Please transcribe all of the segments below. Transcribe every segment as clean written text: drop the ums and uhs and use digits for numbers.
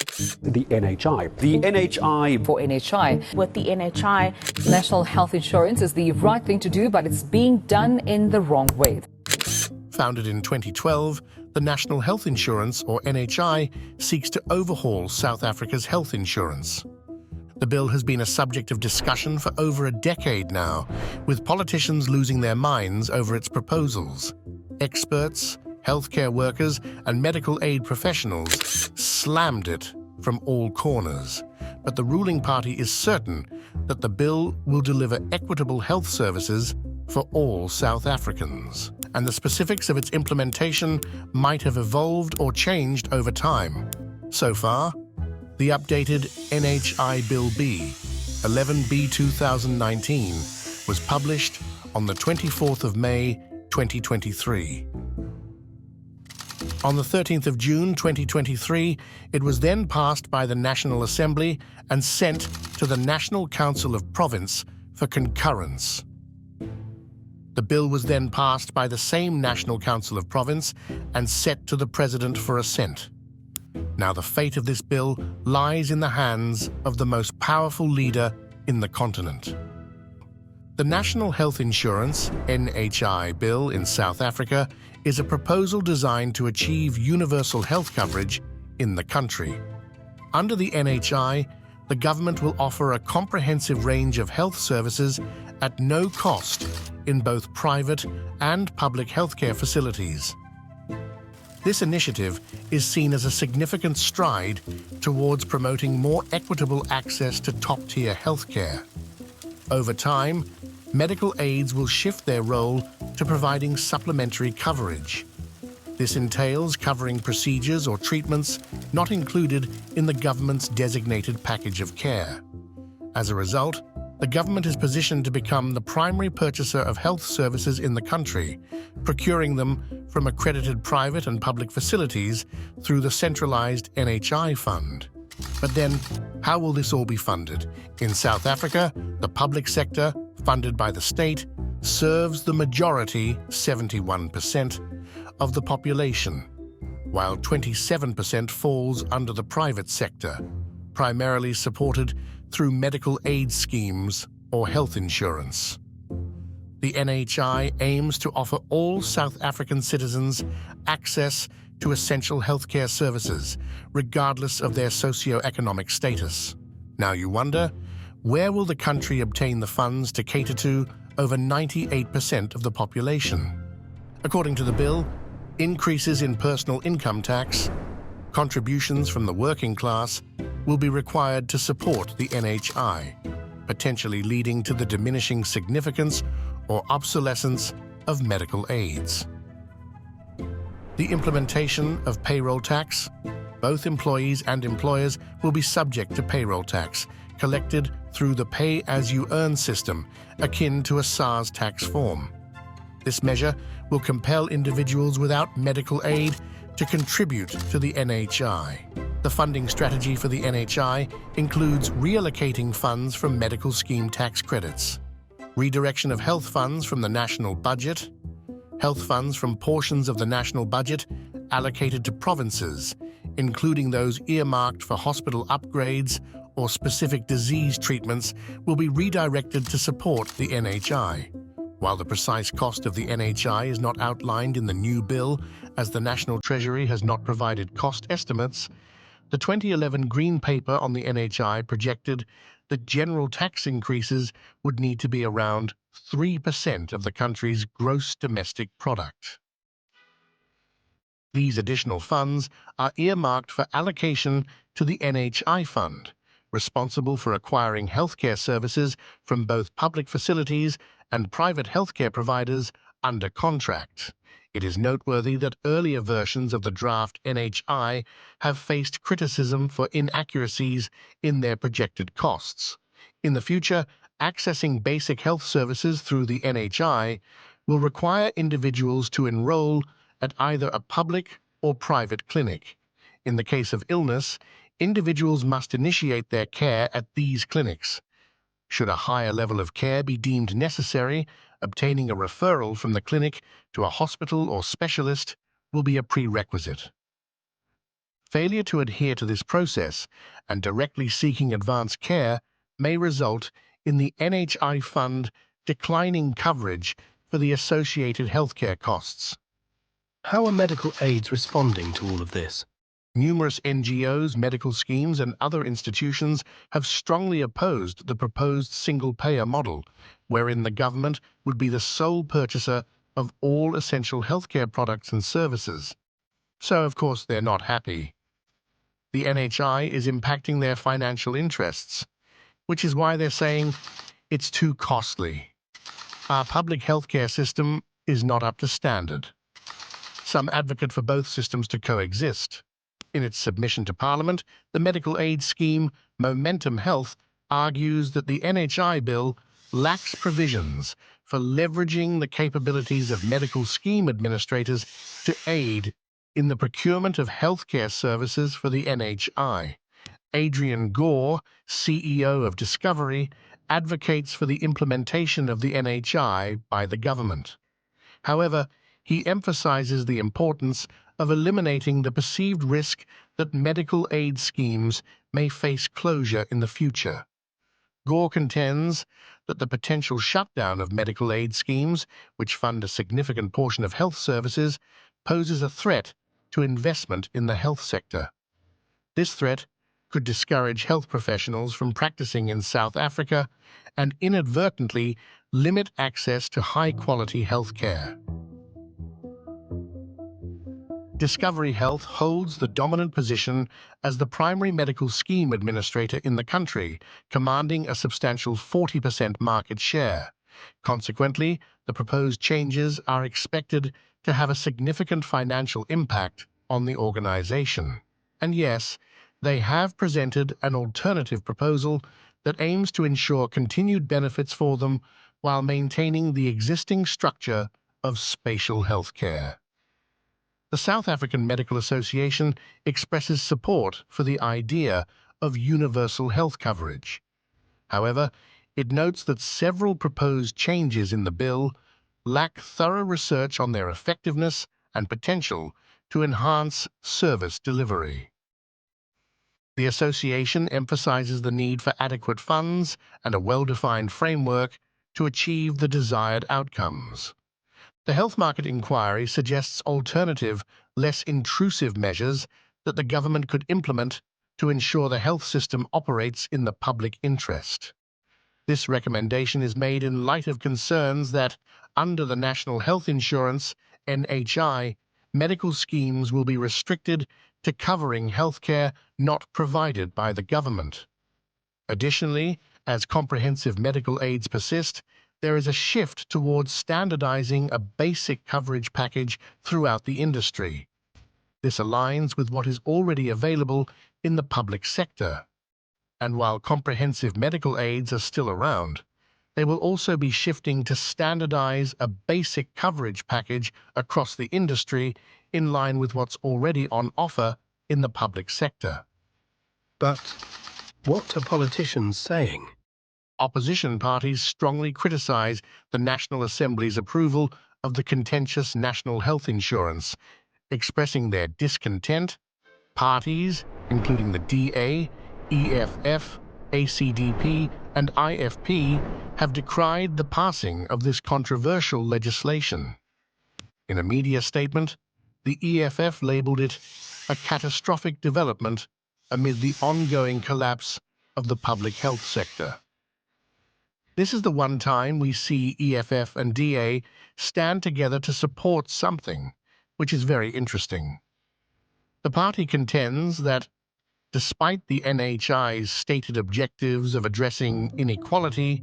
The NHI. The NHI. For NHI. With the NHI, national health insurance is the right thing to do, but it's being done in the wrong way. Founded in 2012, the National Health Insurance, or NHI, seeks to overhaul South Africa's health insurance. The bill has been a subject of discussion for over a decade now, with politicians losing their minds over its proposals. Experts, healthcare workers, and medical aid professionals slammed it from all corners. But the ruling party is certain that the bill will deliver equitable health services for all South Africans, and the specifics of its implementation might have evolved or changed over time. So far, the updated NHI Bill B, 11B 2019, was published on the 24th of May 2023. On the 13th of June 2023, it was then passed by the National Assembly and sent to the National Council of Province for concurrence. The bill was then passed by the same National Council of Province and set to the President for assent. Now the fate of this bill lies in the hands of the most powerful leader in the continent. The National Health Insurance (NHI) bill in South Africa is a proposal designed to achieve universal health coverage in the country. Under the NHI, the government will offer a comprehensive range of health services at no cost in both private and public healthcare facilities. This initiative is seen as a significant stride towards promoting more equitable access to top-tier healthcare. Over time, medical aids will shift their role to providing supplementary coverage. This entails covering procedures or treatments not included in the government's designated package of care. As a result, the government is positioned to become the primary purchaser of health services in the country, procuring them from accredited private and public facilities through the centralized NHI fund. But then, how will this all be funded? In South Africa, the public sector, funded by the state, serves the majority, 71%, of the population, while 27% falls under the private sector, primarily supported through medical aid schemes or health insurance. The NHI aims to offer all South African citizens access to essential healthcare services, regardless of their socio-economic status. Now you wonder, where will the country obtain the funds to cater to over 98% of the population? According to the bill, increases in personal income tax, contributions from the working class will be required to support the NHI, potentially leading to the diminishing significance or obsolescence of medical aids. The implementation of payroll tax. Both employees and employers will be subject to payroll tax, collected through the pay-as-you-earn system, akin to a SARS tax form. This measure will compel individuals without medical aid to contribute to the NHI. The funding strategy for the NHI includes reallocating funds from medical scheme tax credits, redirection of health funds from the national budget, health funds from portions of the national budget allocated to provinces, including those earmarked for hospital upgrades or specific disease treatments, will be redirected to support the NHI. While the precise cost of the NHI is not outlined in the new bill, as the National Treasury has not provided cost estimates, the 2011 Green Paper on the NHI projected that general tax increases would need to be around 3% of the country's gross domestic product. These additional funds are earmarked for allocation to the NHI fund, responsible for acquiring healthcare services from both public facilities and private healthcare providers under contract. It is noteworthy that earlier versions of the draft NHI have faced criticism for inaccuracies in their projected costs. In the future, accessing basic health services through the NHI will require individuals to enroll at either a public or private clinic. In the case of illness, individuals must initiate their care at these clinics. Should a higher level of care be deemed necessary, obtaining a referral from the clinic to a hospital or specialist will be a prerequisite. Failure to adhere to this process and directly seeking advance care may result in the NHI fund declining coverage for the associated healthcare costs. How are medical aids responding to all of this? Numerous NGOs, medical schemes, and other institutions have strongly opposed the proposed single-payer model, wherein the government would be the sole purchaser of all essential healthcare products and services. So, of course, they're not happy. The NHI is impacting their financial interests, which is why they're saying it's too costly. Our public healthcare system is not up to standard. Some advocate for both systems to coexist. In its submission to Parliament, the medical aid scheme Momentum Health argues that the NHI bill lacks provisions for leveraging the capabilities of medical scheme administrators to aid in the procurement of healthcare services for the NHI. Adrian Gore, CEO of Discovery, advocates for the implementation of the NHI by the government. However, he emphasizes the importance of eliminating the perceived risk that medical aid schemes may face closure in the future. Gore contends that the potential shutdown of medical aid schemes, which fund a significant portion of health services, poses a threat to investment in the health sector. This threat could discourage health professionals from practicing in South Africa and inadvertently limit access to high-quality health care. Discovery Health holds the dominant position as the primary medical scheme administrator in the country, commanding a substantial 40% market share. Consequently, the proposed changes are expected to have a significant financial impact on the organization. And yes, they have presented an alternative proposal that aims to ensure continued benefits for them while maintaining the existing structure of spatial healthcare. The South African Medical Association expresses support for the idea of universal health coverage. However, it notes that several proposed changes in the bill lack thorough research on their effectiveness and potential to enhance service delivery. The association emphasizes the need for adequate funds and a well-defined framework to achieve the desired outcomes. The Health Market Inquiry suggests alternative, less intrusive measures that the government could implement to ensure the health system operates in the public interest. This recommendation is made in light of concerns that, under the National Health Insurance (NHI), medical schemes will be restricted to covering healthcare not provided by the government. Additionally, as comprehensive medical aids persist, there is a shift towards standardizing a basic coverage package throughout the industry. This aligns with what is already available in the public sector. And while comprehensive medical aids are still around, they will also be shifting to standardize a basic coverage package across the industry in line with what's already on offer in the public sector. But what are politicians saying? Opposition parties strongly criticize the National Assembly's approval of the contentious National Health Insurance. Expressing their discontent, parties, including the DA, EFF, ACDP, and IFP, have decried the passing of this controversial legislation. In a media statement, the EFF labeled it a catastrophic development amid the ongoing collapse of the public health sector. This is the one time we see EFF and DA stand together to support something, which is very interesting. The party contends that, despite the NHI's stated objectives of addressing inequality,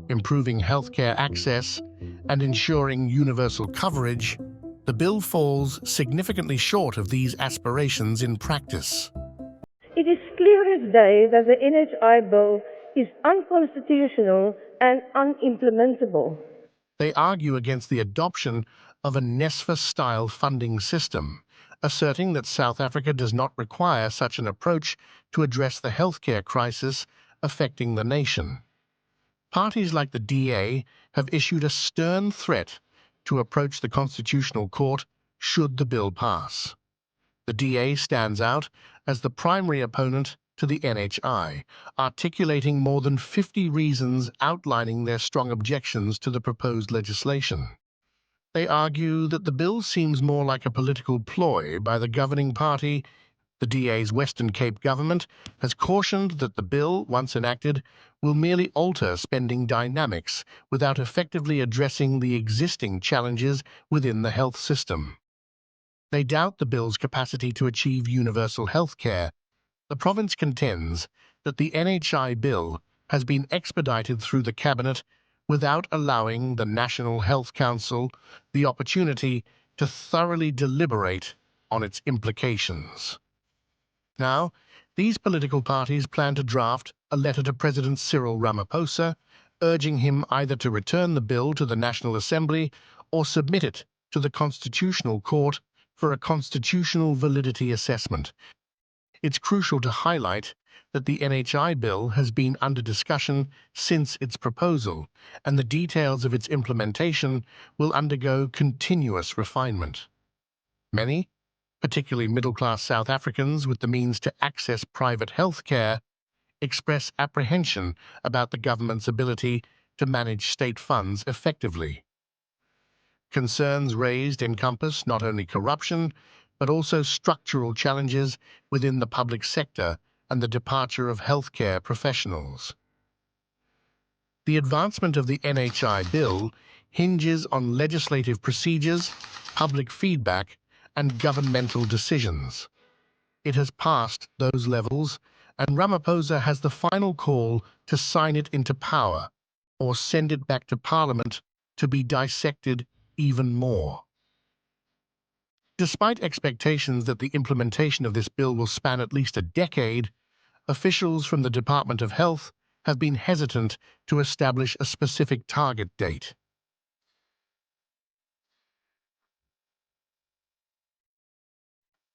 improving healthcare access, and ensuring universal coverage, the bill falls significantly short of these aspirations in practice. It is clear as day that the NHI bill is unconstitutional and unimplementable. They argue against the adoption of a NESFA-style funding system, asserting that South Africa does not require such an approach to address the healthcare crisis affecting the nation. Parties like the DA have issued a stern threat to approach the Constitutional Court should the bill pass. The DA stands out as the primary opponent to the NHI, articulating more than 50 reasons outlining their strong objections to the proposed legislation. They argue that the bill seems more like a political ploy by the governing party. The DA's Western Cape government has cautioned that the bill, once enacted, will merely alter spending dynamics without effectively addressing the existing challenges within the health system. They doubt the bill's capacity to achieve universal health care. The province contends that the NHI bill has been expedited through the cabinet without allowing the National Health Council the opportunity to thoroughly deliberate on its implications. Now, these political parties plan to draft a letter to President Cyril Ramaphosa, urging him either to return the bill to the National Assembly or submit it to the Constitutional Court for a constitutional validity assessment. It's crucial to highlight that the NHI bill has been under discussion since its proposal, and the details of its implementation will undergo continuous refinement. Many, particularly middle-class South Africans with the means to access private health care, express apprehension about the government's ability to manage state funds effectively. Concerns raised encompass not only corruption, but also structural challenges within the public sector and the departure of healthcare professionals. The advancement of the NHI bill hinges on legislative procedures, public feedback, and governmental decisions. It has passed those levels, and Ramaphosa has the final call to sign it into power or send it back to Parliament to be dissected even more. Despite expectations that the implementation of this bill will span at least a decade, officials from the Department of Health have been hesitant to establish a specific target date.